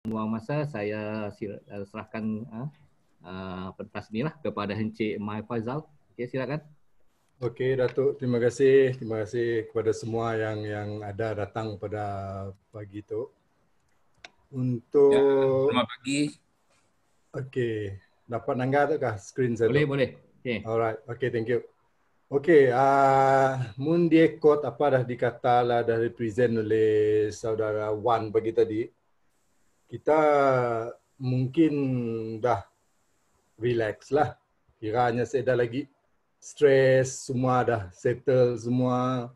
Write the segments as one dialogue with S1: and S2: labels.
S1: membuang masa, saya serahkan pentas inilah kepada Encik Mai Faizal. Okey, silakan.
S2: Okey, Datuk, terima kasih. Terima kasih kepada semua yang ada datang pada pagi itu. Untuk
S3: selamat pagi.
S2: Okey, dapat nanggar tu kah skrin saya tu?
S1: Boleh. Okey.
S2: Alright, okey, thank you. Okey, mun dia quote apa dah dikata lah, dah represent oleh saudara Wan pagi tadi, kita mungkin dah relax lah. Kiranya saya dah lagi stres, semua dah settle semua.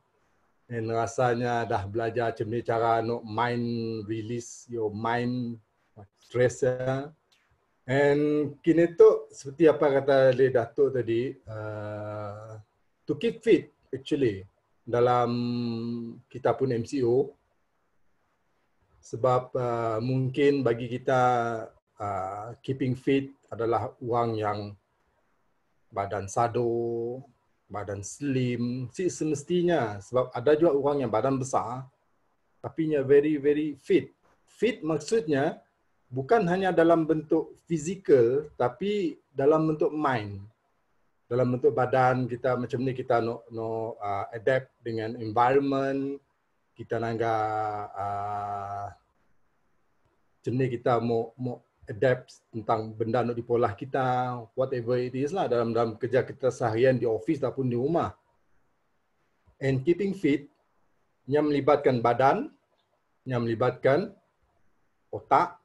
S2: Dan rasanya dah belajar macam ni cara nak mind release your mind stress ya. And kini tu seperti apa kata oleh Datuk tadi, to keep fit actually dalam kita pun MCO, sebab mungkin bagi kita keeping fit adalah orang yang badan sado, badan slim, semestinya. Sebab ada juga orang yang badan besar, tapi nya very fit. Fit maksudnya bukan hanya dalam bentuk fizikal, tapi dalam bentuk mind. Dalam bentuk badan kita macam ni, kita no adapt dengan environment, kita nangga macam ni kita mau adapt tentang benda nak dipolah kita, whatever it is lah dalam kerja kita seharian di office ataupun di rumah. And keeping fit yang melibatkan badan, yang melibatkan otak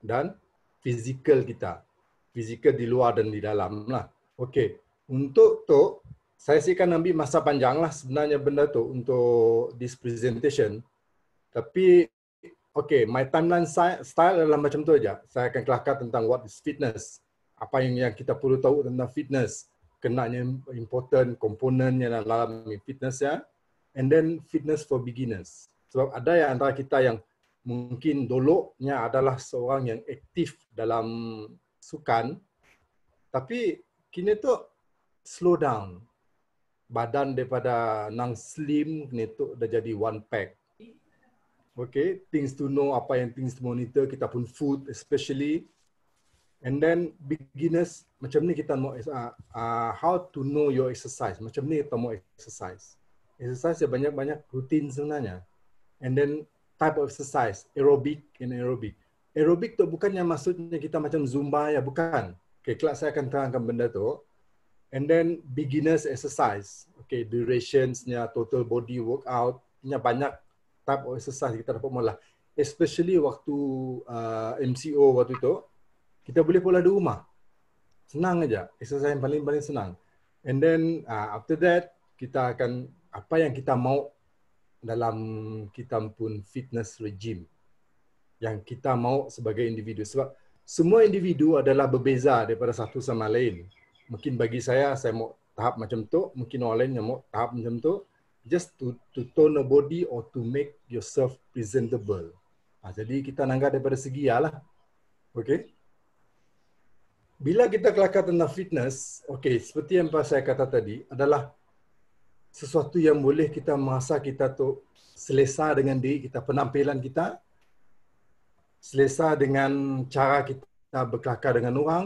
S2: dan fizikal kita. Fizikal di luar dan di dalam lah. Okey, untuk tu saya sih akan ambil masa panjang lah sebenarnya benda tu untuk this presentation. Tapi okey, my timeline style adalah macam tu aja. Saya akan kelakar tentang what is fitness. Apa yang kita perlu tahu tentang fitness. Kenanya important komponennya dalam fitness ya. And then fitness for beginners. Sebab ada yang antara kita yang mungkin dulunya adalah seorang yang aktif dalam sukan, tapi kini tu slow down. Badan daripada nang slim kini tu dah jadi one pack. Okay, things to know, apa yang things to monitor, kita pun food especially. And then beginners, macam ni kita mau how to know your exercise. Macam ni kita mau exercise. Exercise ya banyak-banyak rutin sebenarnya. And then type of exercise, aerobic and aerobic. Aerobic tu bukannya maksudnya kita macam Zumba ya, bukan. Okay, kelak saya akan terangkan benda tu. And then beginners exercise. Okay, durationsnya, total body workout, nya banyak type of exercise kita dapat mula. Especially waktu MCO waktu itu, kita boleh pola di rumah. Senang aja, exercise yang paling senang. And then after that, kita akan apa yang kita mau dalam kita pun fitness regime yang kita mau sebagai individu. Sebab semua individu adalah berbeza daripada satu sama lain. Mungkin bagi saya mau tahap macam tu, mungkin orang lain yang mau tahap macam tu. Just to tone the body or to make yourself presentable. Jadi kita nangga daripada segi lah. Okay. Bila kita kelakar tentang fitness, okay, seperti yang saya kata tadi, adalah sesuatu yang boleh kita merasa kita tu selesa dengan diri kita, penampilan kita, selesa dengan cara kita berkelakar dengan orang,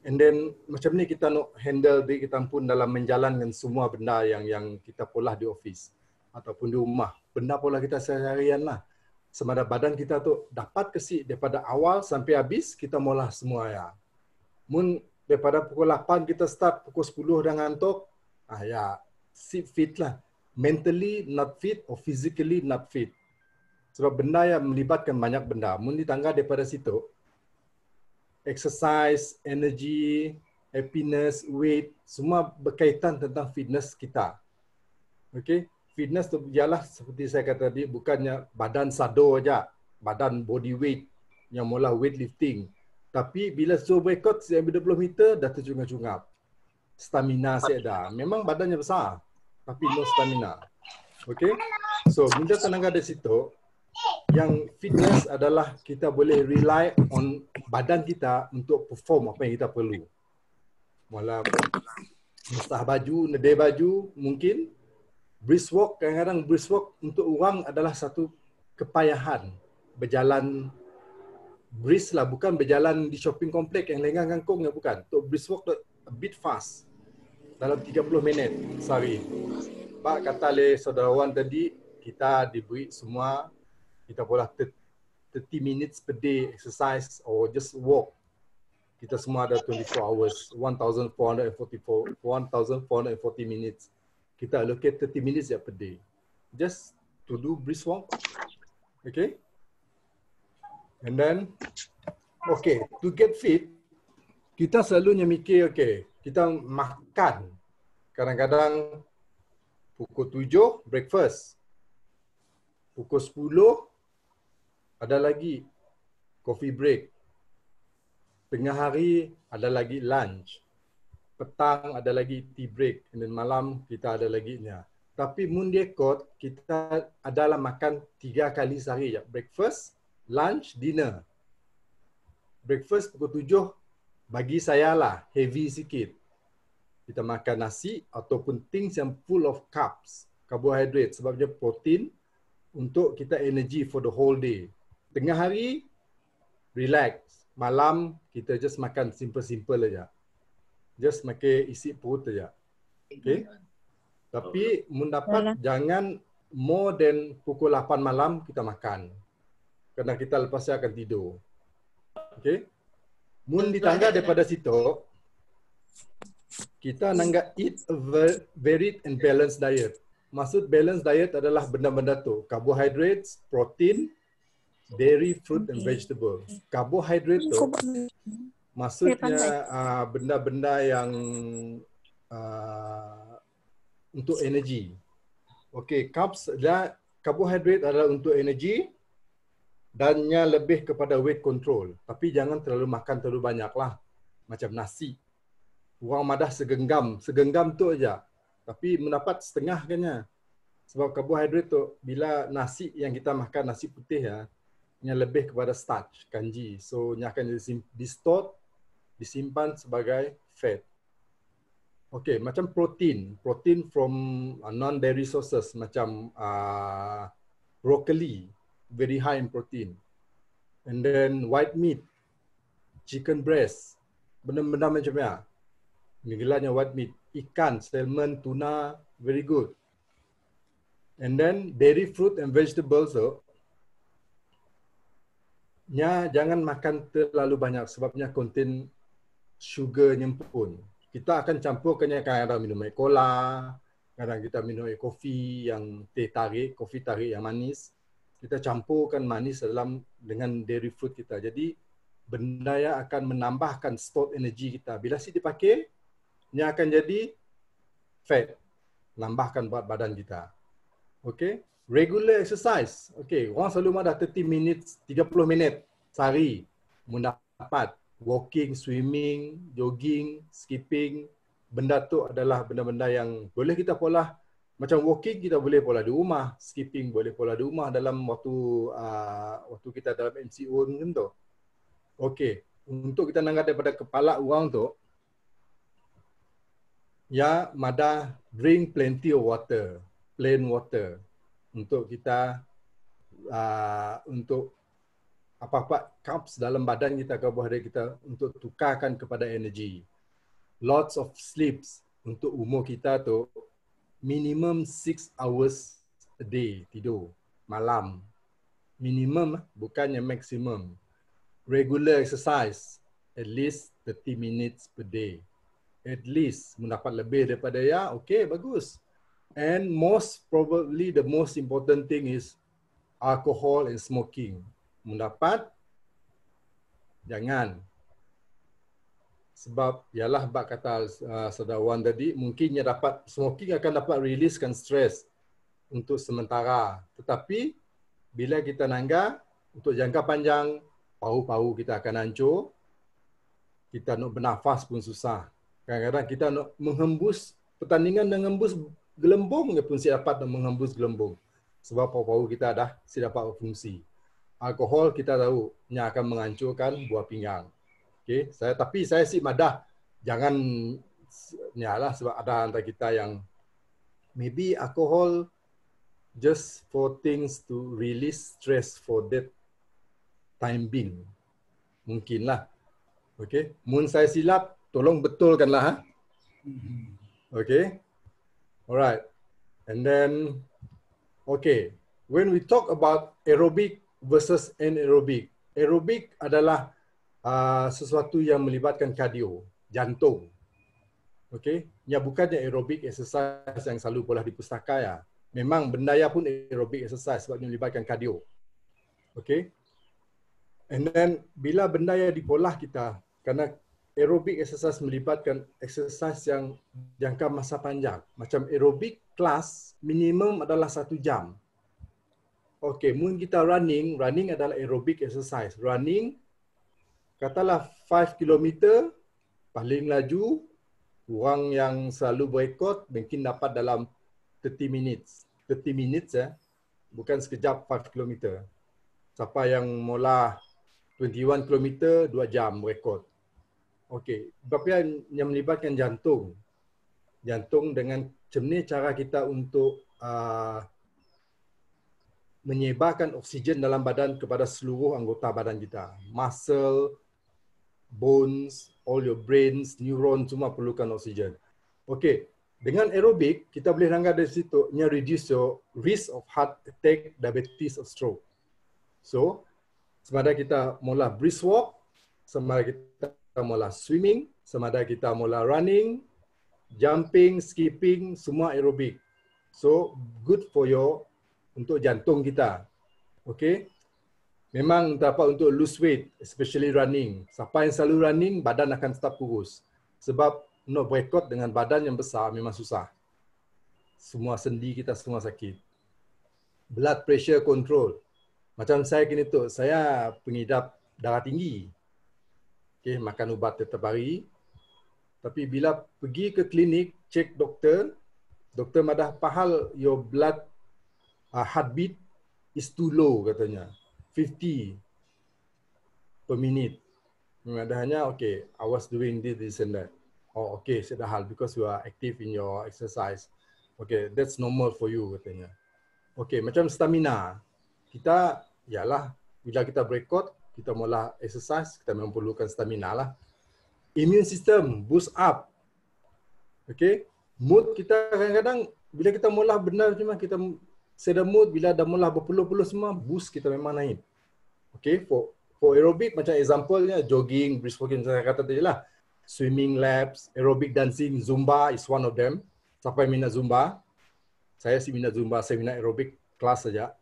S2: and then macam ni kita nak handle diri kita pun dalam menjalankan semua benda yang kita polah di office ataupun di rumah. Benda pola kita seharian lah. Semada badan kita tu dapat kesik daripada awal sampai habis, kita molah semua ya. Mun daripada pukul 8 kita start, pukul 10 dah ngantuk, ya fit lah. Mentally not fit or physically not fit. Sebab benda yang melibatkan banyak benda. Mun ditangga daripada situ, exercise, energy, happiness, weight, semua berkaitan tentang fitness kita. Okay? Fitness tu ialah seperti saya kata tadi, bukannya badan sado aja, badan body weight yang mula weightlifting. Tapi bila suruh record 20 meter, dah tercungap-cungap. Stamina saya ada. Memang badannya besar, tapi no stamina. Okay? So, bila tenaga dari situ, yang fitness adalah kita boleh rely on badan kita untuk perform apa yang kita perlu. Mula mustah baju, nedai baju, mungkin brisk walk, kadang-kadang brisk walk untuk orang adalah satu kepayahan berjalan brisk lah, bukan berjalan di shopping komplek yang lenggang kangkung ya, bukan. Untuk brisk walk a bit fast. Dalam 30 minit sehari. Pak kata le saudarawan tadi, kita diberi semua, kita boleh 30 minutes per day exercise or just walk. Kita semua ada 24 hours, 1,440 minutes. Kita allocate 30 minutes ya per day. Just to do brisk walk. Okay? And then, okay, to get fit, kita selalunya mikir, okay, kita makan. Kadang-kadang pukul 7, breakfast. Pukul 10, ada lagi coffee break. Tengah hari, ada lagi lunch. Petang, ada lagi tea break. Dan malam, kita ada lagi nya. Tapi mun dia kot, kita adalah makan 3 kali sehari. Ya. Breakfast, lunch, dinner. Breakfast pukul 7, bagi saya lah, heavy sikit. Kita makan nasi ataupun things yang full of carbs, carbohydrate, sebabnya protein untuk kita energy for the whole day. Tengah hari, relax. Malam, kita just makan simple-simple aja. Just makan isi perut aja. Okay? Tapi, mendapat jangan more than pukul 8 malam kita makan. Kerana kita lepasnya akan tidur. Okay? Mun ditangga daripada situ, kita nangga eat a varied and balanced diet. Maksud balanced diet adalah benda-benda tu. Carbohydrates, protein, dairy, fruit and vegetable. Carbohydrate tu maksudnya benda-benda yang untuk energi. Okey, carbohydrate adalah untuk energi dannya lebih kepada weight control. Tapi jangan terlalu makan terlalu banyak lah. Macam nasi. Orang madah segenggam tu aja. Tapi mendapat setengah kan. Sebab karbohidrat tu, bila nasi yang kita makan, nasi putih ya, yang lebih kepada starch, kanji. So, nya akan distort, disimpan sebagai fat. Okay, macam protein. Protein from non-dairy sources, macam broccoli, very high in protein. And then white meat, chicken breast, benda-benda macam ya. Gelarnya white meat, ikan, salmon, tuna, very good. And then dairy, fruit and vegetables so, nya jangan makan terlalu banyak sebabnya contain sugar nyempun. Kita akan campurkannya kadang minum air cola, kadang kita minum air kopi yang teh tarik, kopi tarik yang manis. Kita campurkan manis dengan dairy fruit kita. Jadi benda yang akan menambahkan stored energy kita. Bila si dipakai, nya akan jadi fat, nambahkan buat badan kita. Okay, regular exercise. Okay, orang selalu ada 30 minutes, 30 minit sehari mendapat walking, swimming, jogging, skipping. Benda tu adalah benda-benda yang boleh kita pola. Macam walking kita boleh pola di rumah, skipping boleh pola di rumah dalam waktu kita dalam MCO macam tu. Okay, untuk kita nangat daripada kepala orang tu, ya, mada drink plenty of water, plain water untuk kita untuk apa-apa carbs dalam badan kita, karbohidrat kita untuk tukarkan kepada energi. Lots of sleeps untuk umur kita tu minimum 6 hours a day tidur malam. Minimum bukannya maksimum. Regular exercise at least 30 minutes per day. At least mendapat lebih daripada ya, okay, bagus. And most probably the most important thing is alcohol and smoking. Mendapat, jangan. Sebab, yalah bak kata saudara Wan tadi, mungkinnya dapat, smoking akan dapat releasekan stres untuk sementara. Tetapi, bila kita nangga, untuk jangka panjang, paru-paru kita akan hancur, kita nak bernafas pun susah. Kadang-kadang kita nak menghembus pertandingan dan menghembus gelembung pun siap dapat menghembus gelembung. Sebab paru-paru kita dah siap dapat berfungsi. Alkohol kita tahu nya akan menghancurkan buah pinggang. Okay, tapi saya sih madah jangan nyalah sebab ada antara kita yang maybe alcohol just for things to release stress for that time being. Mungkinlah. Okay. Mun saya silap, tolong betulkanlah. Ha? Okay. Alright. And then, okay. When we talk about aerobic versus anaerobic, aerobic adalah sesuatu yang melibatkan kardio, jantung. Okay. Ya bukannya aerobic exercise yang selalu bola di pustaka ya. Memang bendaya pun aerobic exercise sebab melibatkan kardio. Okay. And then bila bendaya di polah kita, kerana aerobic exercise melibatkan exercise yang jangka masa panjang. Macam aerobic kelas minimum adalah 1 jam. Okey, mungkin kita running adalah aerobic exercise. Running, katalah 5 km, paling laju, orang yang selalu berekod mungkin dapat dalam 30 minutes. 30 minutes ya, bukan sekejap 5 km. Siapa yang mula 21 km, 2 jam berekod. Okey, berapa yang melibatkan jantung. Jantung dengan macam ni cara kita untuk menyebarkan oksigen dalam badan kepada seluruh anggota badan kita. Muscle, bones, all your brains, neuron semua perlukan oksigen. Okey, dengan aerobik kita boleh langgar dari situ nya reduce your risk of heart attack, diabetes or stroke. So, sama ada kita mula brisk walk, sama ada kita mula swimming, sama ada kita mula running, jumping, skipping, semua aerobik. So, good for your untuk jantung kita. Okay? Memang dapat untuk lose weight, especially running. Siapa yang selalu running, badan akan tetap kurus. Sebab nak berekod dengan badan yang besar memang susah. Semua sendi kita semua sakit. Blood pressure control. Macam saya kini tu, saya pengidap darah tinggi. Okay, makan ubat setiap hari. Tapi bila pergi ke klinik, cek doktor, doktor madah pahal your blood heartbeat is too low katanya. 50 per minute. Madahnya, okay, I was doing this and that. Oh, okay, saya dah hal because you are active in your exercise. Okay, that's normal for you katanya. Okay, macam stamina. Kita, yalah, bila kita berekod, kita mula exercise, kita memang perlukan stamina lah. Immune system boost up. Okay, mood kita kadang-kadang bila kita mula benar cuma kita sedar mood, bila dah mula berpeluh-peluh semua, boost kita memang naik. Okay, for aerobic macam example-nya jogging, brisk walking saya kata tadi lah. Swimming laps, aerobic dancing, Zumba is one of them. Siapa yang minat Zumba? Saya sih minat Zumba, saya minat aerobic kelas saja.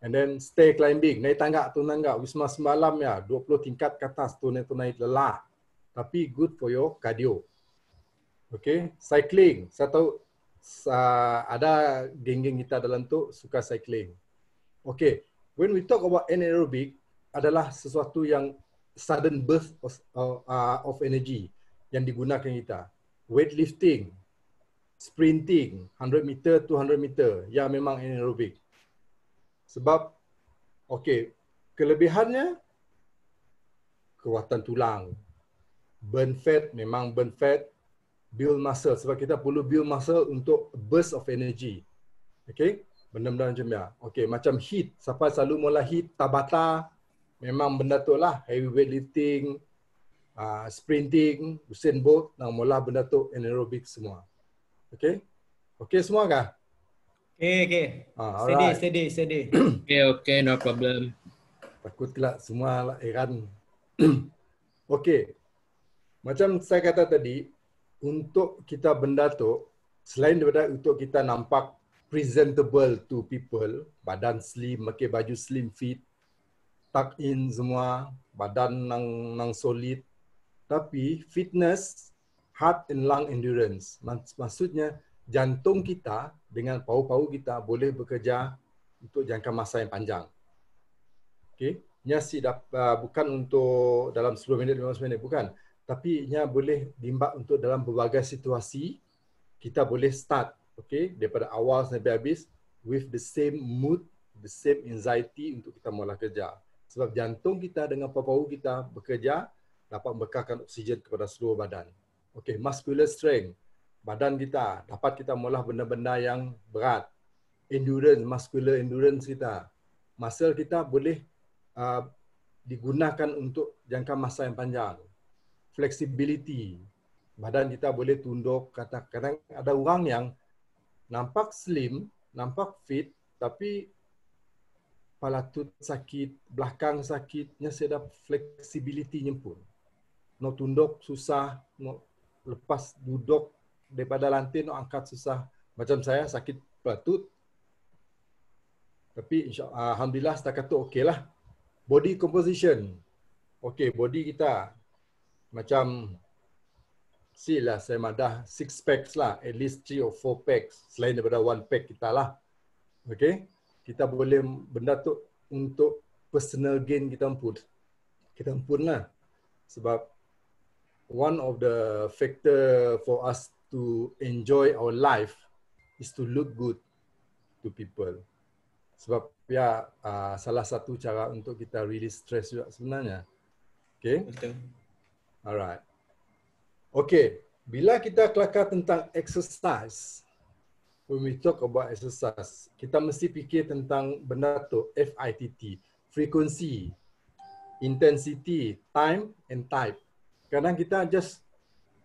S2: And then stair climbing, naik tangga tu tangga, wisma semalam ya, 20 tingkat ke atas tu naik lelah. Tapi good for your cardio. Okay, cycling. Saya tahu ada geng-geng kita dalam tu suka cycling. Okay, when we talk about anaerobic adalah sesuatu yang sudden burst of energy yang digunakan kita. Weightlifting, sprinting, 100 meter, 200 meter, ya memang anaerobic. Sebab, okay, kelebihannya kekuatan tulang, burn fat, memang burn fat, build muscle. Sebab kita perlu build muscle untuk burst of energy. Okay, benda-benda macam ya. Okay, macam HIIT, siapa selalu mula HIIT, Tabata, memang benda tu lah, heavy weightlifting, sprinting, Usain Bolt, mula benda tu anaerobic semua. Okay, okay semua kah?
S3: Okay.
S2: Alright.
S3: Steady.
S4: Okay, no problem.
S2: Takutlah semua lah Iran. Okay. Macam saya kata tadi, untuk kita benda tu, selain daripada untuk kita nampak presentable to people, badan slim, pakai baju slim fit, tuck in semua, badan nang solid, tapi fitness, heart and lung endurance. Maksudnya, jantung kita dengan paru-paru kita boleh bekerja untuk jangka masa yang panjang. Okay. Nya bukan untuk dalam 10 minit, 15 minit, bukan. Tapi nya boleh diimbak untuk dalam berbagai situasi, kita boleh start, okay, daripada awal sampai habis, with the same mood, the same anxiety untuk kita mula kerja. Sebab jantung kita dengan paru-paru kita bekerja, dapat membekalkan oksigen kepada seluruh badan. Okay, muscular strength. Badan kita, dapat kita mula benda-benda yang berat. Endurance, muscular endurance kita. Muscle kita boleh digunakan untuk jangka masa yang panjang. Flexibility. Badan kita boleh tunduk. Kadang-kadang ada orang yang nampak slim, nampak fit, tapi kepala tut sakit, belakang sakitnya saya ada flexibility-nya pun. Nak tunduk susah, nak lepas duduk daripada lantai nak angkat susah. Macam saya sakit kepala tut. Tapi alhamdulillah setakat tu okeylah. Body composition. Okey, body kita macam silah saya madah 6 packs lah, at least 3 or 4 packs selain daripada 1 pack kita lah. Okey, kita boleh benda tu untuk personal gain kita pun lah. Sebab one of the factor for us to enjoy our life is to look good to people. Sebab ya salah satu cara untuk kita release stress juga sebenarnya. Okay.
S3: Betul.
S2: Alright. Okay. Bila kita kelakar tentang exercise, when we talk about exercise, kita mesti fikir tentang benda tu, FITT, frequency, intensity, time and type. Kadang kita just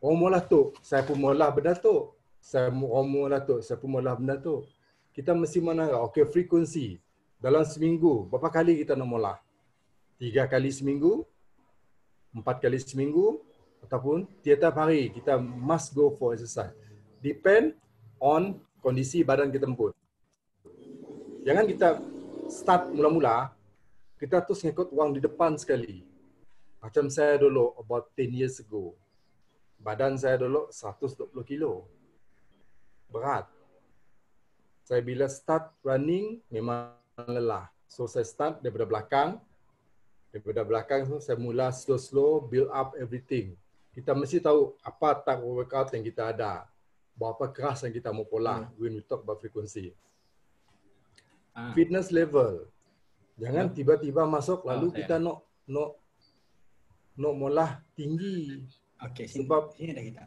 S2: mula tu, saya pun mula benda tu. Saya mula tu, saya pun mula benda tu. Kita mesti menangkap, okay, frekuensi. Dalam seminggu, berapa kali kita nak mula? 3 kali seminggu, 4 kali seminggu, ataupun tiap hari kita must go for exercise. Depend on kondisi badan kita pun. Jangan kita start mula-mula, kita terus ngikut orang di depan sekali. Macam saya dulu, about 10 years ago. Badan saya dulu 120 kilo. Berat. Saya bila start running, memang lelah. So saya start daripada belakang. Daripada belakang saya mula slow-slow, build up everything. Kita mesti tahu apa type of workout yang kita ada. Berapa keras yang kita mau pola when we talk about frequency. Fitness level. Jangan tiba-tiba masuk lalu kita nak mula tinggi.
S3: Okey,
S2: sebab
S3: sini ada kita.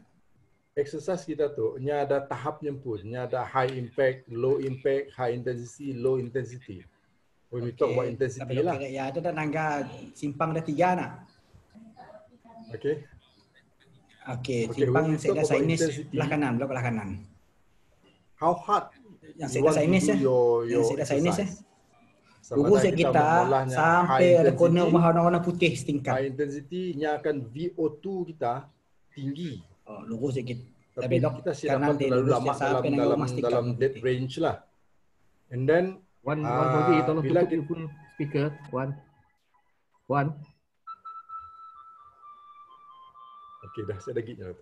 S2: Exercise kita tu, nya ada tahapnya pun. Nya ada high impact, low impact, high intensity, low intensity. When we talk about intensity lah.
S3: Ya, ada tangga simpang ada 3 nak.
S2: Okay.
S3: Okey, simpang yang saya dah sainis belah kanan.
S2: How hard
S3: yang saya dah sainis
S2: yang
S3: saya dah sainis Lurus kita sampai ada corner warna putih setingkat.
S2: High intensity nya akan VO2 kita tinggi.
S3: Lurus sikit.
S2: Tapi kita silakan terlalu lama dalam dead range lah. And then
S1: One body, tolong tutup you pun speaker. One.
S2: Okay, dah saya dah gigit.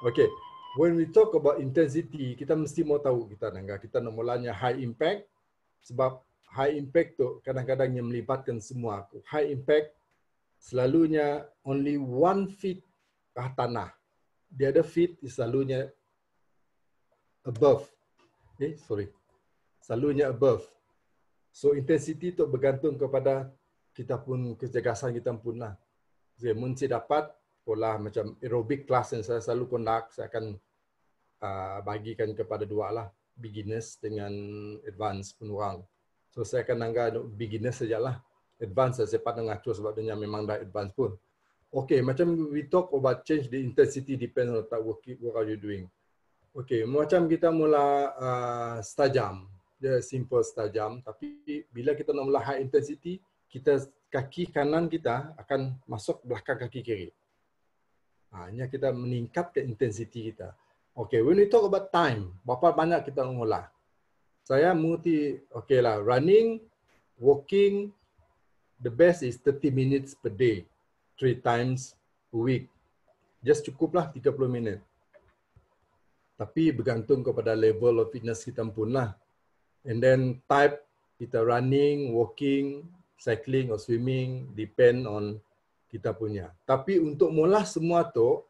S1: Okay.
S2: When we talk about intensity, kita mesti mau tahu kita nak mulanya high impact. Sebab high impact tu kadang-kadang yang melibatkan semua. High impact selalunya only 1 feet ke tanah. The other feet is selalunya above. Selalunya above. So intensity tu bergantung kepada kita pun kecergasan kita pun lah. Jadi mesti dapat pola macam aerobic class yang saya selalu conduct, saya akan bagikan kepada 2 lah. Beginners dengan advance pun orang. So saya akan anggap beginners sajalah. Advance saya cepat mengatur sebab dia memang dah advance pun. Okay, macam we talk about change the intensity depends on what are you doing. Okay, macam kita mula setajam. Dia simple setajam. Tapi bila kita nak mula high intensity, kaki kanan kita akan masuk belakang kaki kiri. Hanya kita meningkatkan intensity kita. Okay, when we talk about time, berapa banyak kita mula? Saya mengerti, okay lah, running, walking, the best is 30 minutes per day, 3 times a week. Just cukuplah 30 minit. Tapi bergantung kepada level of fitness kita pun lah. And then type, kita running, walking, cycling or swimming, depend on kita punya. Tapi untuk mula semua tu,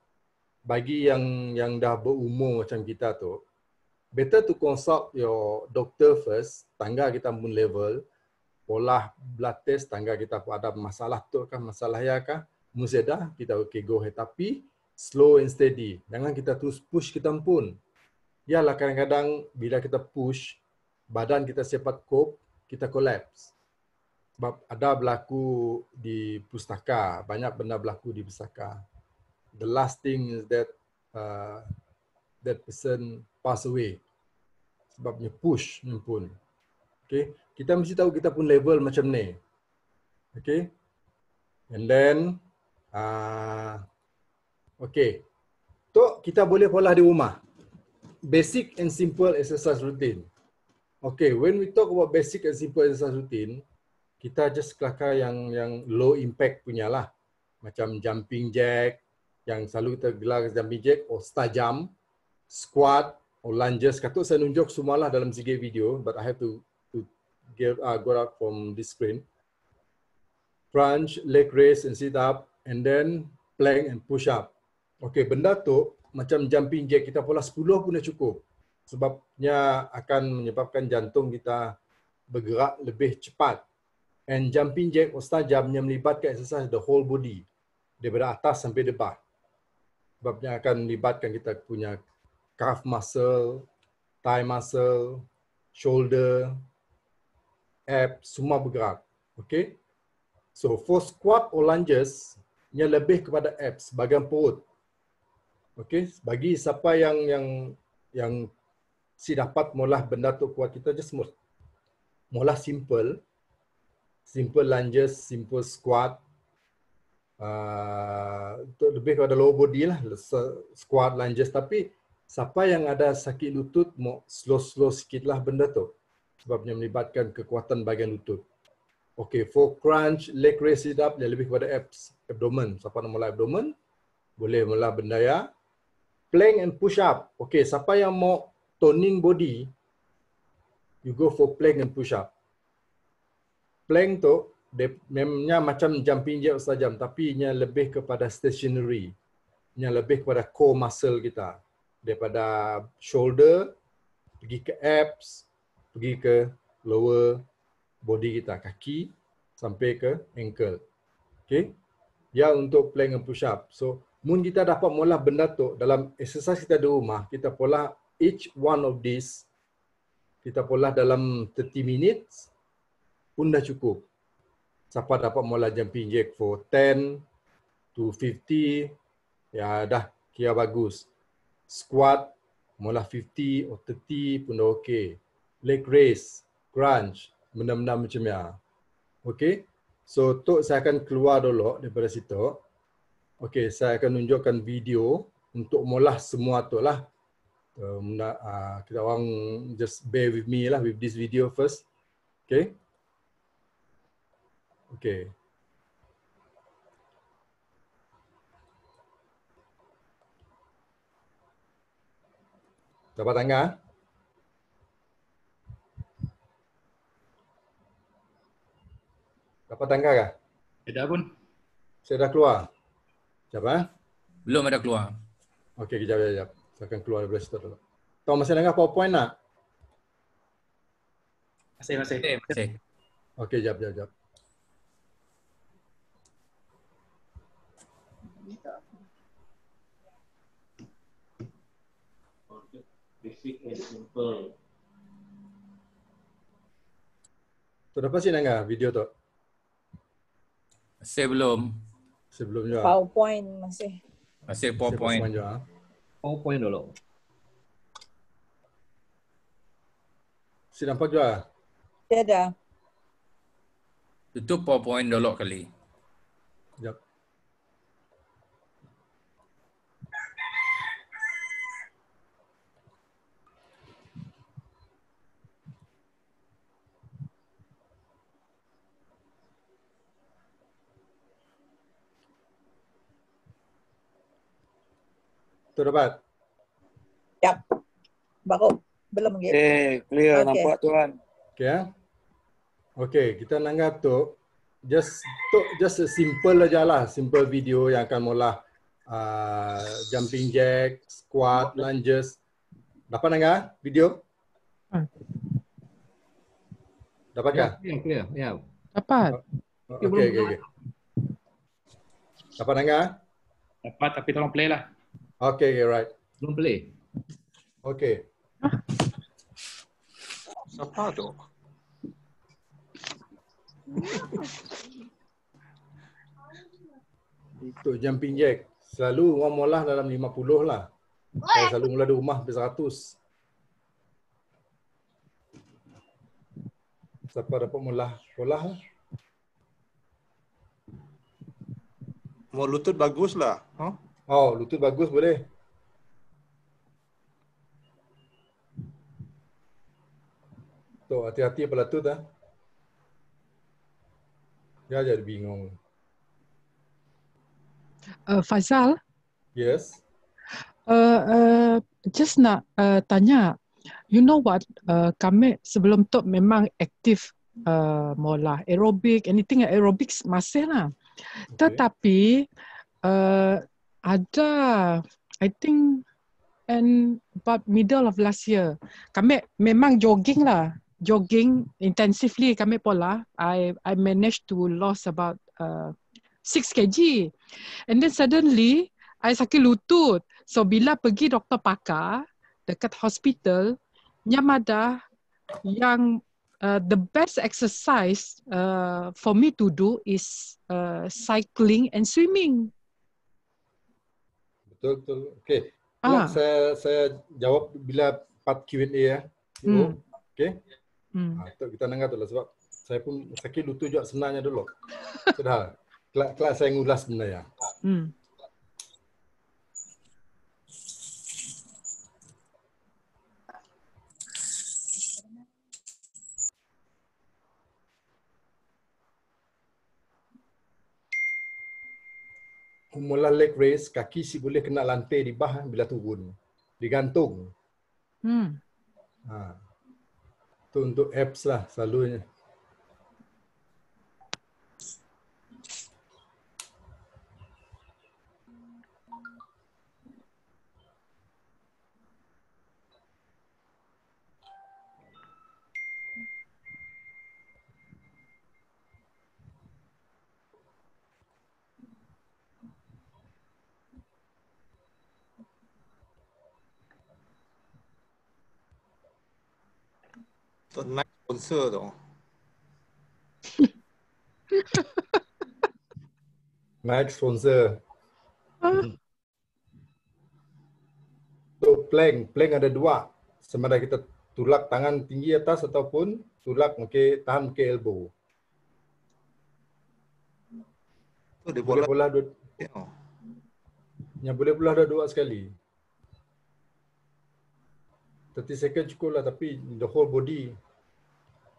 S2: bagi yang dah berumur macam kita tu, better to consult your doctor first, tangga kita pun level, pola blood test, tangga kita pun ada masalah tu kah, masalah ya kah, mesti dah, kita okay go ahead. Tapi slow and steady. Jangan kita terus push kita pun. Yalah kadang-kadang bila kita push, badan kita cepat cope, kita collapse. Sebab ada berlaku di pustaka, banyak benda berlaku di pustaka. The last thing is that that person pass away. Sebabnya push ni pun. Okay, kita mesti tahu kita pun level macam ni. Okay, and then okay, tu kita boleh pola di rumah. Basic and simple exercise routine. Okay, when we talk about basic and simple exercise routine, kita just kelakar yang low impact punya lah. Macam jumping jack, yang selalu kita gelar jumping jack, or star jump, squat, or lunges. Katuk saya nunjuk semualah dalam segi video, but I have to go out from this screen. Crunch, leg raise and sit up, and then plank and push up. Okay, benda tu macam jumping jack, kita pola 10 pun dah cukup. Sebabnya akan menyebabkan jantung kita bergerak lebih cepat. And jumping jack or star jump yang melibatkan exercise the whole body, daripada atas sampai depan. Sebabnya akan melibatkan kita punya calf muscle, thigh muscle, shoulder, abs, semua bergerak. Okay? So for squat or lunges, yang lebih kepada abs, bahagian perut. Okay? Bagi siapa yang si dapat mula benda tu kuat, kita just mula simple lunges, simple squat, lebih kepada lower body lah, squat, lunges. Tapi siapa yang ada sakit lutut, mau slow sikit lah benda tu. Sebabnya melibatkan kekuatan bahagian lutut. Okay, for crunch, leg raise, sit up, yang lebih kepada abs, abdomen. Siapa nak mula abdomen, boleh mula benda ya. Plank and push up. Okay, siapa yang mau toning body, you go for plank and push up. Plank tu, memangnya macam jumping jack saja, tapi nya lebih kepada stationary. Nya lebih kepada core muscle kita. Daripada shoulder, pergi ke abs, pergi ke lower body kita, kaki, sampai ke ankle. Okay? Ya, untuk plank and push up. So, mun kita dapat mula benda tu, dalam exercise kita di rumah, kita pola each one of these, kita pola dalam 30 minutes, pun dah cukup. Siapa dapat mula jumping jack for 10 to 50, ya dah kira bagus. Squat, mula 50 or 30 pun dah okey. Leg raise, crunch, benda-benda macam ya. Okey. So, tu saya akan keluar dulu daripada situ. Okey, saya akan tunjukkan video untuk mula semua tu lah. Kita orang just bear with me lah with this video first. Okey. Okay. Dapat tangga? Dapat tangga kah?
S4: Tidak pun.
S2: Saya dah keluar. Siapa?
S4: Belum ada keluar.
S2: Okey, kejap. Saya akan keluar dari situ dulu. Tahu masih tangga PowerPoint tak?
S4: Masih.
S2: Okey, jap.
S1: Basic and simple.
S2: Tu dapat sih tangga video tu?
S4: Masih belum.
S2: Sebelum juga.
S5: PowerPoint masih.
S4: Masih PowerPoint.
S1: PowerPoint dulu.
S2: Si nampak juga?
S5: Dia ada.
S4: Tutup PowerPoint dulu kali.
S2: Jap. Tu dapat?
S5: Yap. Baru. Belum lagi.
S6: Clear
S5: Okay.
S6: nampak tuan.
S2: Okay, ya? Okay, kita nanggap tu just a simple aja lah, simple video yang akan mula jumping jack, squat, lunges. Dapat nanggap video? Dapatkah?
S1: Clear. Ya.
S7: Dapat.
S2: Okay. Dapat nanggap?
S6: Dapat tapi tolong play lah.
S2: Okay, right.
S1: Belum play.
S2: Okay.
S6: Siapa tu?
S2: Untuk jumping jack. Selalu orang mula dalam 50 lah. Saya selalu mula di rumah sampai 100. Siapa dapat mula pola?
S7: Mau lutut bagus lah. Huh?
S2: Oh, lutut bagus boleh. Tuh, hati-hati pada lutut dah. Ya, jadi bingung.
S8: Faizal,
S2: Yes.
S8: just nak tanya, you know what, kami sebelum tu memang aktif mula aerobik, anything aerobics masih lah.
S2: Okay.
S8: Tetapi ada, I think, and about middle of last year, kami memang jogging lah, jogging intensively kami pola. I managed to lose about 6 kg. And then suddenly, I sakit lutut. So bila pergi doktor pakar dekat hospital, nyamada yang the best exercise for me to do is cycling and swimming.
S2: Betul, betul. Okey. Saya jawab bila part Q&A ya. Okey. Itu kita dengar dulu sebab saya pun sakit lutut juga sebenarnya dulu. Sudah. Kelas saya ngulas sebenarnya. Mula leg raise, kaki si boleh kena lantai di bawah bila turun. Digantung. Itu untuk abs lah selalunya.
S7: Naik sponsor tu.
S2: Naik sponsor. Untuk plank ada dua. Sama ada kita tulak tangan tinggi atas ataupun tulak tahan ke elbow.
S7: Tu dia
S2: Boleh
S7: bola.
S2: bola dua. Yang boleh bola dua sekali. 30 second cukup lah, tapi the whole body.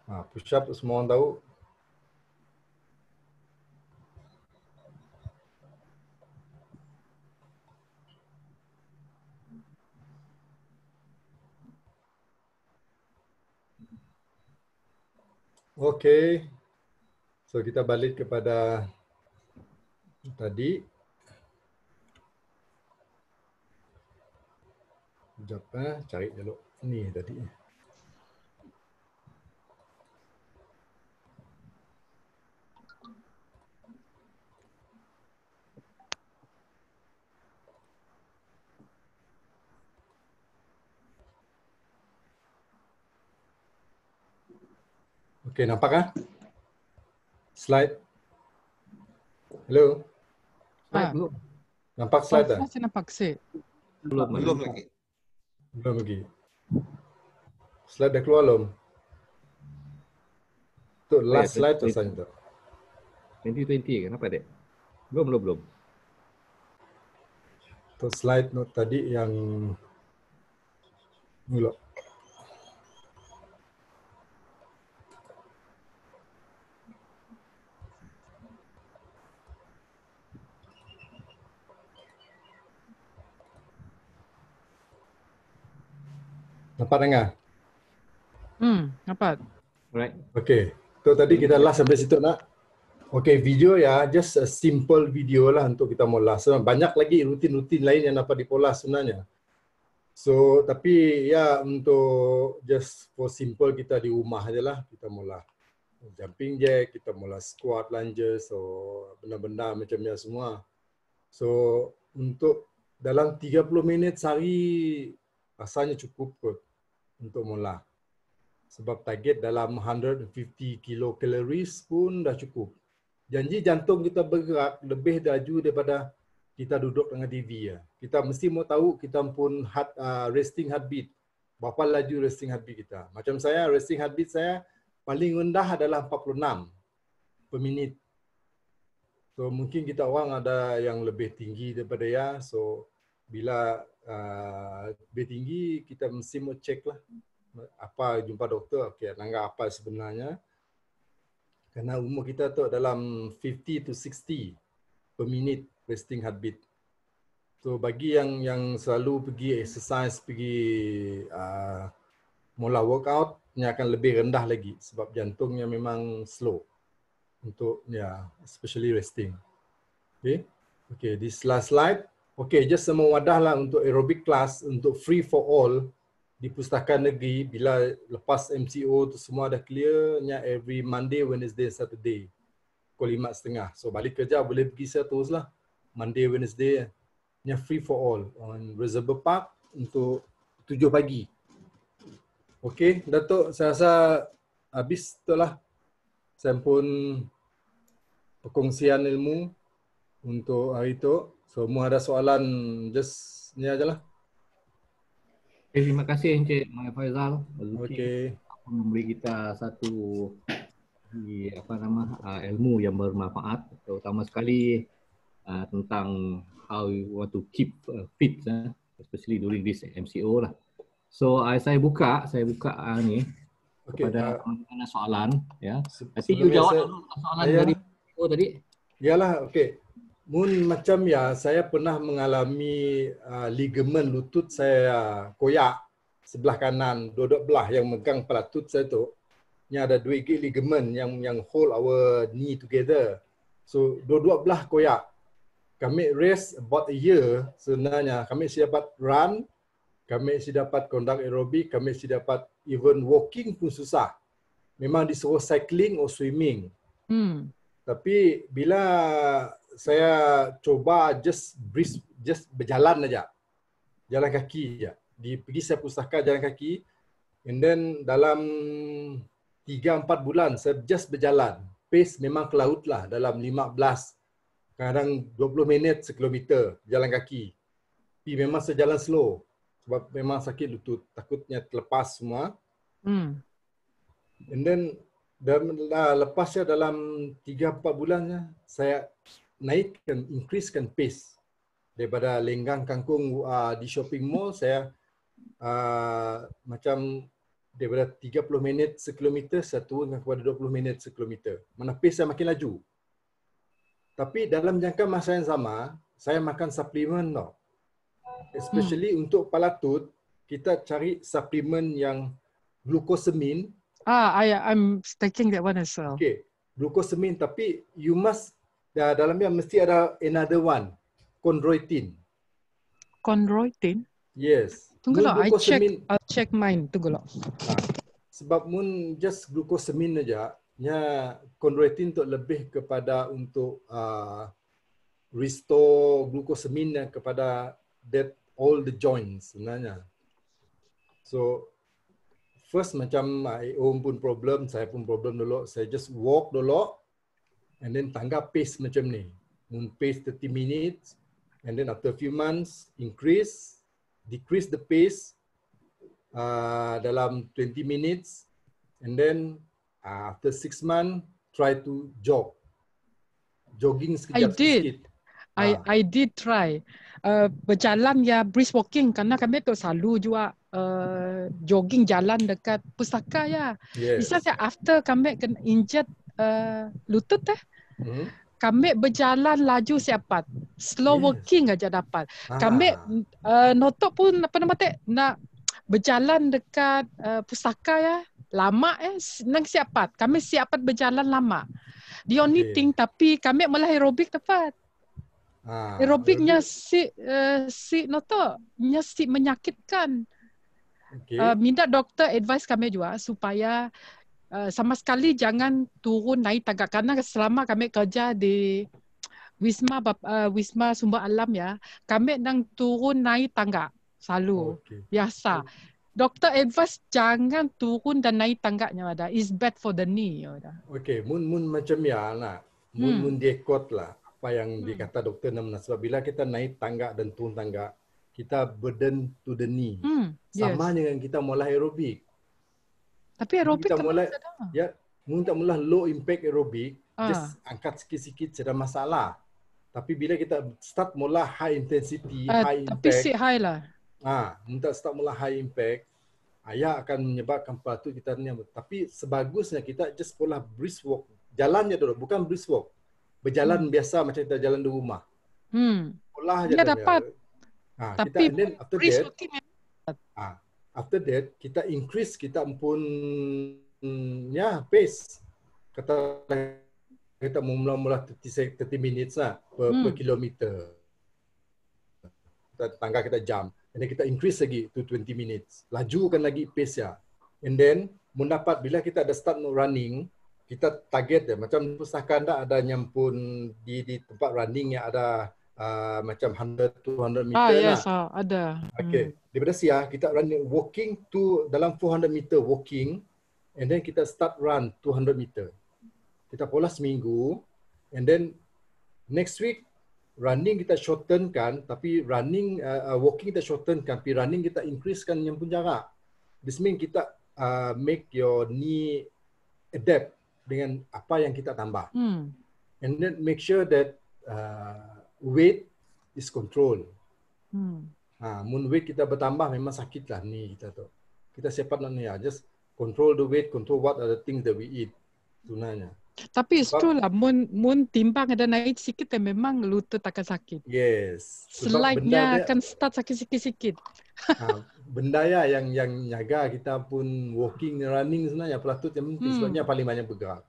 S2: Push up semua orang tahu. Okay. So kita balik kepada tadi. Sekejap, cari dulu. Ni tadi. Okay, nampak kan? Slide. Hello?
S1: Belum.
S2: Nampak slide dah?
S8: Saya nampak sih.
S7: Belum lagi.
S2: Belum lagi. Slide dah keluar belum? Tu last slide tu saya tu.
S1: 2020 kenapa dek? Belum.
S2: Tu slide note tadi yang mula. Nampak dengar?
S8: Nampak.
S1: Right.
S2: Okay. Tu tadi kita last sampai situ nak. Okay, video ya, just a simple video lah untuk kita mula. So, banyak lagi rutin-rutin lain yang dapat dipola sebenarnya. So, tapi ya untuk just for simple kita di rumah aja lah kita mula. Jumping jack, kita mula squat, lunges, so benda-benda macamnya semua. So, untuk dalam 30 minit sehari rasanya cukup kot untuk mula. Sebab target dalam 150 kilocalories pun dah cukup. Janji jantung kita bergerak lebih laju daripada kita duduk dengan TV ya. Kita mesti mau tahu kita pun resting heartbeat. Berapa laju resting heartbeat kita. Macam saya, resting heartbeat saya paling rendah adalah 46 per minit. So mungkin kita orang ada yang lebih tinggi daripada ya. So bila lebih tinggi kita mesti mau cek lah. Apa jumpa doktor, okey, langgar apa sebenarnya. Kerana umur kita tu dalam 50 to 60 per minit resting heartbeat. So bagi yang selalu pergi exercise, pergi mula workout, nya akan lebih rendah lagi sebab jantungnya memang slow untuk especially resting. Okay, this last slide. Okay, just mewadah lah untuk aerobic class, untuk free for all di Pustaka Negeri. Bila lepas MCO tu semua dah clear, nya every Monday, Wednesday, Saturday pukul 5:30. So balik kerja boleh pergi saya terus lah. Monday, Wednesday, nya free for all on Reservoir Park untuk 7 pagi. Okay, Datuk, saya rasa habis tu lah. Saya pun perkongsian ilmu untuk hari tu. Semua ada soalan, just ni aja lah.
S1: Terima kasih Encik Mai Faizal.
S2: Okey.
S1: Memberi kita satu ilmu yang bermanfaat, terutama sekali tentang how you want to keep fit, especially during this MCO lah. So saya buka ni kepada mana soalan ya. Nanti you jawab dulu soalan dari tadi.
S2: Yalah, okey. Mun macam saya pernah mengalami ligamen lutut saya koyak sebelah kanan, dua-dua belah yang megang pelatut saya tu. Ni ada 2 gig ligamen yang hold our knee together. So dua-dua belah koyak. Kami rest about a year sebenarnya. Kami si dapat run, kami si dapat conduct aerobik, kami si dapat even walking pun susah. Memang disuruh cycling or swimming. Tapi bila saya coba just berjalan aja. Jalan kaki aja. Pergi saya pustaka jalan kaki. And then dalam 3-4 bulan saya just berjalan. Pace memang ke laut lah dalam 15, kadang 20 minit sekilometer jalan kaki. Tapi memang saya jalan slow. Sebab memang sakit lutut. Takutnya terlepas semua. And then lepasnya dalam 3-4 bulannya saya increasekan pace. Daripada lenggang kangkung di shopping mall, saya macam daripada 30 minit sekilometer, saya turunkan kepada 20 minit sekilometer. Mana pace saya makin laju. Tapi dalam jangka masa yang sama, saya makan suplemen tau. Especially untuk pelatut, kita cari suplemen yang glucosamine.
S8: I'm taking that one as well.
S2: Okay, glucosamine, tapi you must dalamnya mesti ada another one, chondroitin.
S8: Chondroitin?
S2: Yes.
S8: Tunggu lah, I'll check mine. Tunggu lah.
S2: Sebab mun just glucosamine aja, nya chondroitin tu lebih kepada untuk restore glucosamine kepada all the joints sebenarnya. So first macam Om pun problem, saya pun problem dulu. Saya just walk dulu. And then tanggap pace macam ni. Pace 30 minutes. And then after a few months, decrease the pace dalam 20 minutes. And then after 6 months, try to jog. Jogging sekejap sikit.
S8: I did try. Berjalan brisk walking. Kerana kami tu selalu juga jogging jalan dekat pustaka ya.
S2: Yes.
S8: Bisa after kami kena injured lutut kami berjalan laju siapat. Slow walking aja dapat. Kami notok pun nak berjalan dekat pustaka ya. Lama nang siapat. Kami siapat berjalan lama. The only thing tapi kami malah aerobik dapat. Aerobiknya si notok nya si menyakitkan. Minta doktor advice kami juga supaya sama sekali jangan turun naik tangga karena selama kami kerja di Wisma Sumber Alam ya, kami nang turun naik tangga selalu biasa. doktor advise jangan turun dan naik tangganya ada. It's bad for the knee ada.
S2: Okay, mun macam ya lah. Mun dia quote lah apa yang dikata doktor Namna. Sebab bila kita naik tangga dan turun tangga, kita burden to the knee. Sama dengan kita mulai aerobik.
S8: Tapi aerobik
S2: kita mulai ya, mun tak mula low impact aerobik, just angkat sikit-sikit tidak masalah. Tapi bila kita start mula high intensity, high impact.
S8: Tapi si high lah.
S2: Minta start mula high impact, ayah akan menyebabkan patut kita ni. Tapi sebagusnya kita just pola brisk walk. Jalannya dulu, bukan brisk walk. Berjalan biasa macam kita jalan di rumah. Pola
S8: dia dapat.
S2: Tapi kita, brisk walking after that, kita increase kita pun pace. Kata kita mula-mula 30 minutes lah per kilometer. Tangga kita jam. And then kita increase lagi to 20 minutes. Lajukan lagi pace ya. And then, mendapat bila kita ada start running, kita target ya. Macam pusaka anda ada nyampun di tempat running yang ada macam 100-200 meter
S8: yes, ada.
S2: Okay. Daripada siang, kita running, walking to dalam 400 meter walking. And then kita start run 200 meter. Kita pola seminggu, and then next week running kita shorten kan, tapi running walking kita shorten kan, tapi running kita increase kan yang pun jarak. This means kita make your knee adapt dengan apa yang kita tambah. And then make sure that weight is control. Mun weight kita bertambah memang sakit lah ni kita tu. Kita sepat nak ni ya, just control the weight, control what are the things that we eat. Sebenarnya.
S8: Tapi itu lah, mun timbang ada naik sikit, memang lutut akan sakit.
S2: Yes.
S8: Slide-nya akan start sakit sikit-sikit.
S2: Benda ya yang jaga kita pun walking, running sebenarnya pelutut yang penting sebabnya paling banyak bergerak.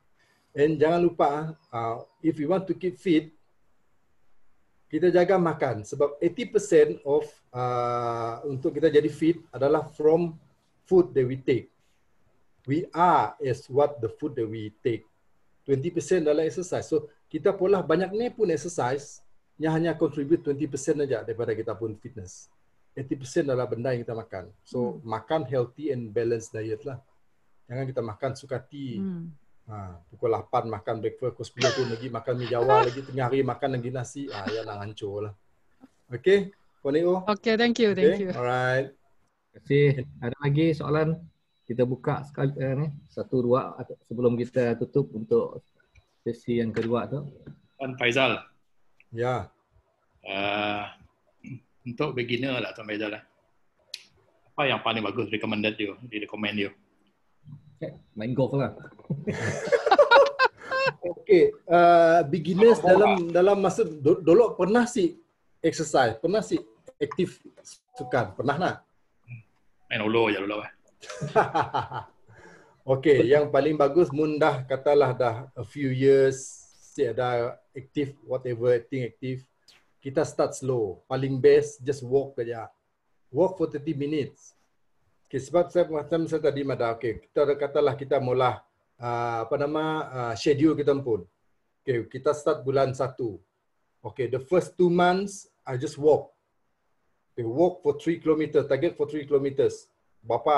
S2: And jangan lupa, if you want to keep fit, kita jaga makan. Sebab 80% of untuk kita jadi fit adalah from food that we take. We are as what the food that we take. 20% adalah exercise. So, kita pola banyak ni pun exercise yang hanya contribute 20% saja daripada kita pun fitness. 80% adalah benda yang kita makan. So, makan healthy and balanced diet lah. Jangan kita makan sukati. Pukul 8 makan breakfast, pukul 10 pun lagi makan mie Jawa, lagi tengah hari makan lagi nasi. Ya nak hancur lah. Okay, Poneo.
S8: Okay, thank you.
S2: Alright.
S1: Terima kasih. Ada lagi soalan? Kita buka sekali ni 1-2 sebelum kita tutup untuk sesi yang kedua tu.
S6: Tuan Faizal.
S2: Ya.
S6: Untuk beginner lah Tuan Faizal. Apa yang paling bagus recommended you, di recommend you?
S1: Main golf lah.
S2: Okay, beginners dalam masa dulu pernah sih exercise, pernah sih aktif sukan, pernah nak?
S6: Main ulo je dulu.
S2: Okay, yang paling bagus mundah katalah dah a few years si ada aktif whatever thing aktif, kita start slow. Paling best just walk saja. Walk for 30 minutes. Okay, sebab saya tadi ada kita katalah kita mula schedule kita pun. Okay, kita start bulan 1. Okay, the first 2 months I just walk. Okay, walk for 3 km, target for 3 kilometers. Berapa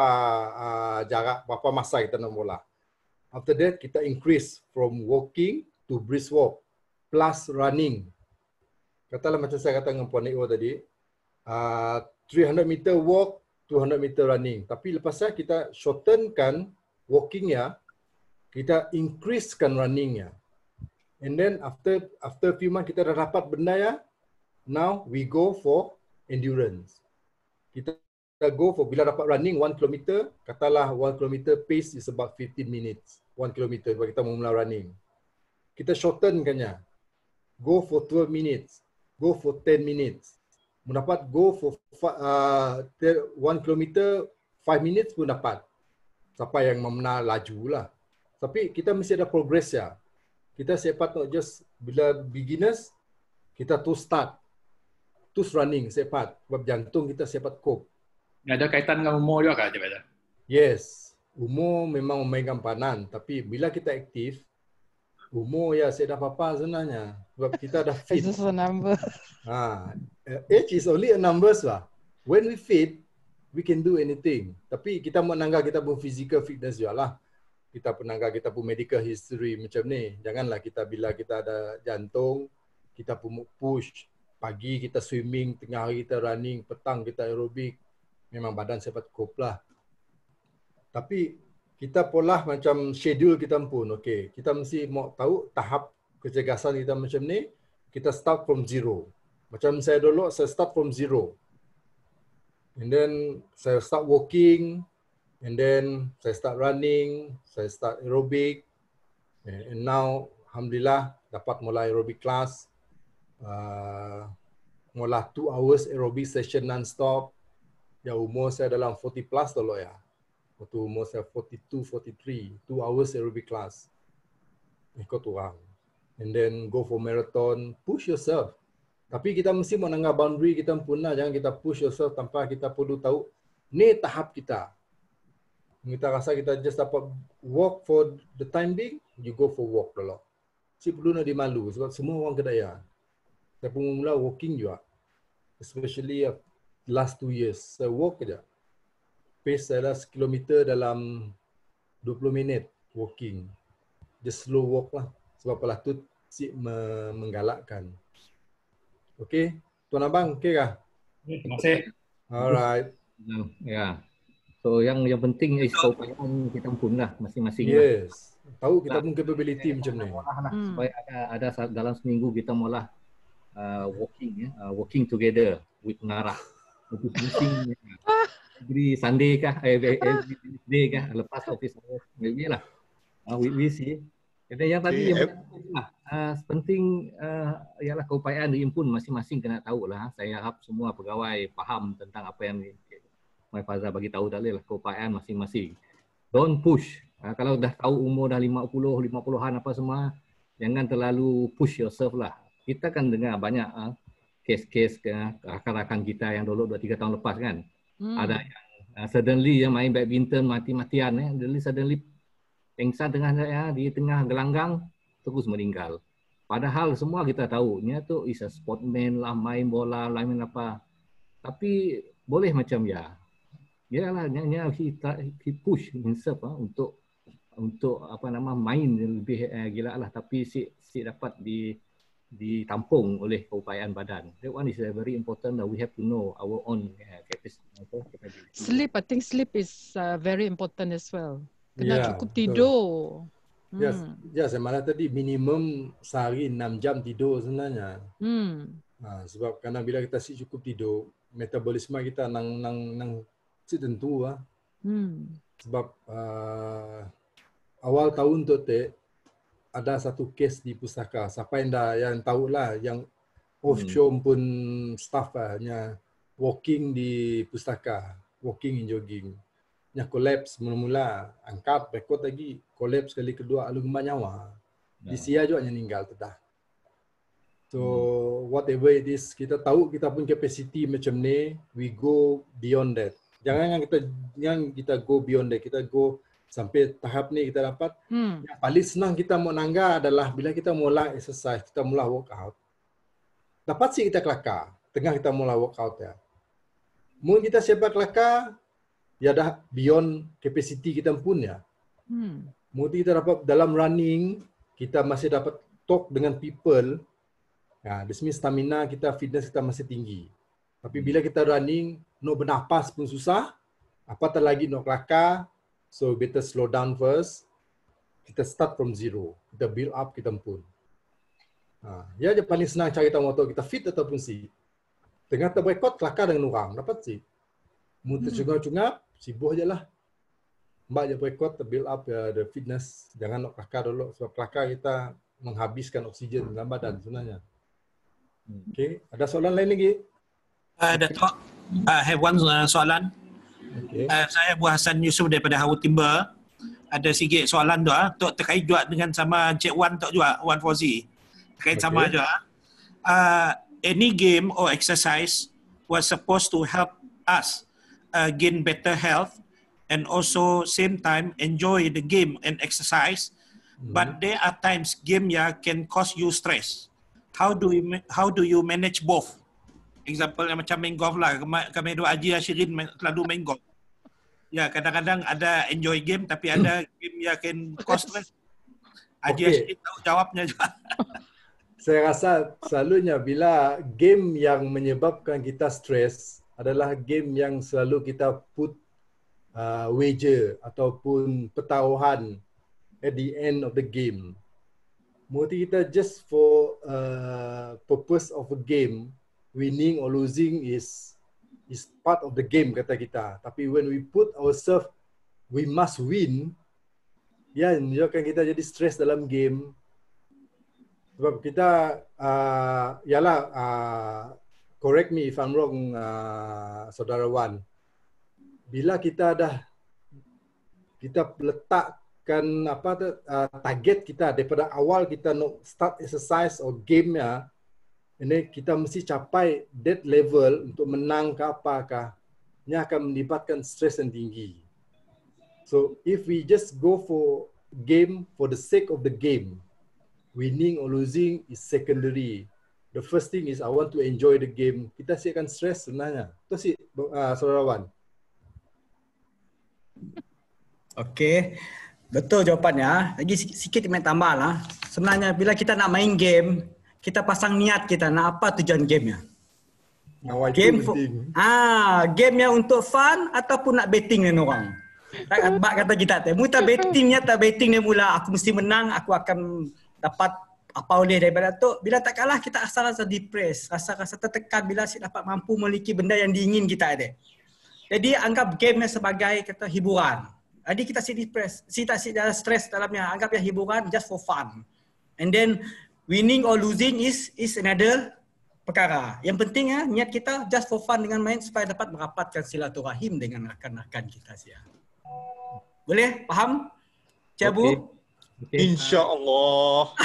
S2: jarak, berapa masa kita nak mula. After that, kita increase from walking to brisk walk plus running. Katalah macam saya kata dengan Puan Neo tadi, 300 meter walk, 200 meter running. Tapi lepasnya kita shortenkan walkingnya, kita increasekan runningnya. And then after few months kita dah dapat benda ya, now we go for endurance. Kita go for bila dapat running 1 km, katalah 1 km pace is about 15 minutes. 1 km kalau kita mula running. Kita shortenkannya. Go for 12 minutes. Go for 10 minutes. Mendapat go for 1 km 5 minutes pun dapat. Siapa yang memena laju lah. Tapi kita mesti ada progress ya. Kita sepat not just bila beginners, kita terus start. Terus running sepat. Sebab jantung kita sepat cope.
S6: Ada kaitan dengan umur juga kan?
S2: Yes. Umur memang memainkan peranan. Tapi bila kita aktif, umur ya saya dah apa-apa sebenarnya. Sebab kita dah fit.
S8: It's just a number.
S2: Age is only a numbers lah. When we fit, we can do anything. Tapi kita mau nangga kita pun physical fitness juga lah. Kita pun nangga kita pun medical history macam ni. Janganlah kita bila kita ada jantung, kita pun push. Pagi kita swimming, tengah hari kita running, petang kita aerobik. Memang badan sempat cope lah. Tapi kita pola macam schedule kita pun. Okay, kita mesti mau tahu tahap kecergasan kita macam ni. Kita start from zero. Macam saya dulu, saya start from zero. And then saya start walking, and then saya start running, saya start aerobic, and now alhamdulillah dapat mulai aerobic class, mulai 2 hours aerobic session non-stop. Ya umur saya dalam 40 plus dulu ya. Waktu umur saya 42, 43, 2 hours aerobic class. Ikut orang. And then go for marathon, push yourself. Tapi kita mesti menanggar boundary kita pun lah. Jangan kita push yourself tanpa kita perlu tahu ni tahap kita. Kita rasa kita just dapat walk for the time being, you go for walk dulu. Si perlu nak dimalu sebab semua orang kedaya. Saya pun mula walking juga. Especially last 2 years. Saya walk aja. Pace saya dah 1 kilometer dalam 20 minit walking. Just slow walk lah. Sebab pelah tu si menggalakkan. Okey, Tuan Abang, okey kah?
S6: Terima kasih.
S2: Alright.
S1: Ya. So yang penting is keupayaan kita pun lah masing-masing.
S2: Yes. Tahu kita pun capability macam ni.
S1: Supaya ada dalam seminggu kita mula working together with pengarah. Untuk meeting every Sunday kah, every day kah, lepas office hours. Maybe lah. We see. Dan yang tadi yang penting ialah keupayaan diri pun masing-masing kena tahu lah. Saya harap semua pegawai faham tentang apa yang Mai Fazal bagi tahu tadi lah, keupayaan masing-masing. Don't push. Kalau dah tahu umur dah 50-an apa semua, jangan terlalu push yourself lah. Kita kan dengar banyak kes-kes rakan-rakan kita yang dulu 2-3 tahun lepas kan. Ada yang suddenly yang main badminton mati-matian, suddenly pengsan di tengah gelanggang terus meninggal. Padahal semua kita tahu nya tu is a sportman lah, main bola, main apa. Tapi boleh macam ya. Yalah he push himself untuk apa nama main lebih gila lah, tapi si dapat ditampung oleh keupayaan badan. That one is very important that we have to know our own capacity.
S8: Sleep, I think sleep is very important as well. Kena cukup tidur.
S2: Ya, saya malah tadi minimum sehari 6 jam tidur sebenarnya. Sebab kadang bila kita si cukup tidur, metabolisme kita nang si tentu lah. Sebab awal tahun tu ada satu kes di pustaka. Siapa yang tahu lah, yang offshore pun staff nya walking di pustaka, walking and jogging. Nya collapse mula-mula, angkat rekod lagi, collapse kali kedua, alu gemar nyawa. Di sia juga yang meninggal dah. So whatever it is, kita tahu kita pun capacity macam ni, we go beyond that. Jangan kita go beyond that, kita go sampai tahap ni kita dapat. Yang paling senang kita mau nangga adalah bila kita mula exercise, kita mula workout. Dapat sih kita kelakar, tengah kita mula workout ya. Mungkin kita siapa kelakar, ya dah beyond capacity kita pun ya. Mungkin kita dapat dalam running, kita masih dapat talk dengan people. Ya, demi stamina kita, fitness kita masih tinggi. Tapi bila kita running, nak bernapas pun susah. Apatah lagi nak kelakar. So better slow down first. Kita start from zero. Kita build up kita pun. Ya je paling senang cara kita mau tahu kita fit ataupun si. Tengah terberekod kelakar dengan orang, dapat si. Muntah cungap-cungap, sibuk je lah. Mbak je berekod, build up the fitness. Jangan nak kelakar dulu. Sebab kelakar kita menghabiskan oksigen dalam badan sebenarnya. Okay, ada soalan lain lagi?
S9: Datuk, I have one soalan.
S2: Okay.
S9: Saya Bu Hassan Yusof daripada Hawu Timber. Ada sikit soalan tu terkait juga dengan sama Cik Wan tu juga, Wan Fauzi. Terkait sama juga. Any game or exercise was supposed to help us gain better health and also same time enjoy the game and exercise. But there are times game can cause you stress. How do you manage both? example yang macam main golf lah. Kami dua Haji Ashirin selalu main golf. Ya, kadang-kadang ada enjoy game tapi ada game yang akan cost stress. Haji Ashirin tahu jawabnya juga.
S2: Saya rasa selalunya bila game yang menyebabkan kita stres adalah game yang selalu kita put wager ataupun pertaruhan at the end of the game. Mungkin kita just for purpose of a game, winning or losing is part of the game kata kita. Tapi when we put ourselves, we must win, ya menyebabkan kita jadi stres dalam game. Sebab kita, correct me if I'm wrong, Saudara Wan. Bila kita letakkan target kita daripada awal kita nak start exercise or game-nya, ini kita mesti capai that level untuk menang ke apakah, ini akan melibatkan stres yang tinggi. So if we just go for game for the sake of the game, winning or losing is secondary. The first thing is I want to enjoy the game. Kita akan stres sebenarnya. Itu sih, Saudara Wan.
S3: Okey. Betul jawapannya. Lagi sikit main tambah lah. Sebenarnya bila kita nak main game, kita pasang niat kita nak apa tujuan gamenya. Game gamenya untuk fun ataupun nak betting dengan orang. Bak kata kita tu, mu tak betting dia mula aku mesti menang, aku akan dapat apa oleh daripada tu. Bila tak kalah kita rasa depressed, rasa tertekan bila si dapat mampu memiliki benda yang diingin kita ada. Jadi anggap game sebagai kata hiburan. Jadi kita si depressed, tak ada stress dalamnya. Anggap ya hiburan just for fun. And then winning or losing is another perkara. Yang penting niat kita just for fun dengan main supaya dapat merapatkan silaturahim dengan rakan-rakan kita sia. Boleh? Faham? Ciabu?
S1: Okay.
S7: InsyaAllah.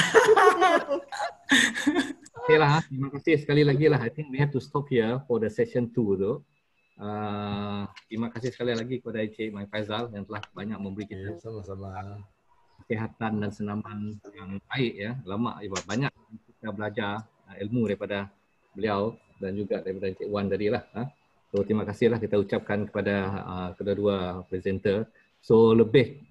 S1: Okay lah, terima kasih sekali lagi lah. I think we have to stop here for the session 2 tu. Terima kasih sekali lagi kepada Encik Mai Faizal yang telah banyak memberi kita
S2: sama-sama
S1: kesihatan dan senaman yang baik ya. Lama banyak kita belajar ilmu daripada beliau dan juga daripada Encik Wan tadi lah. So terima kasihlah kita ucapkan kepada kedua-dua presenter. So lebih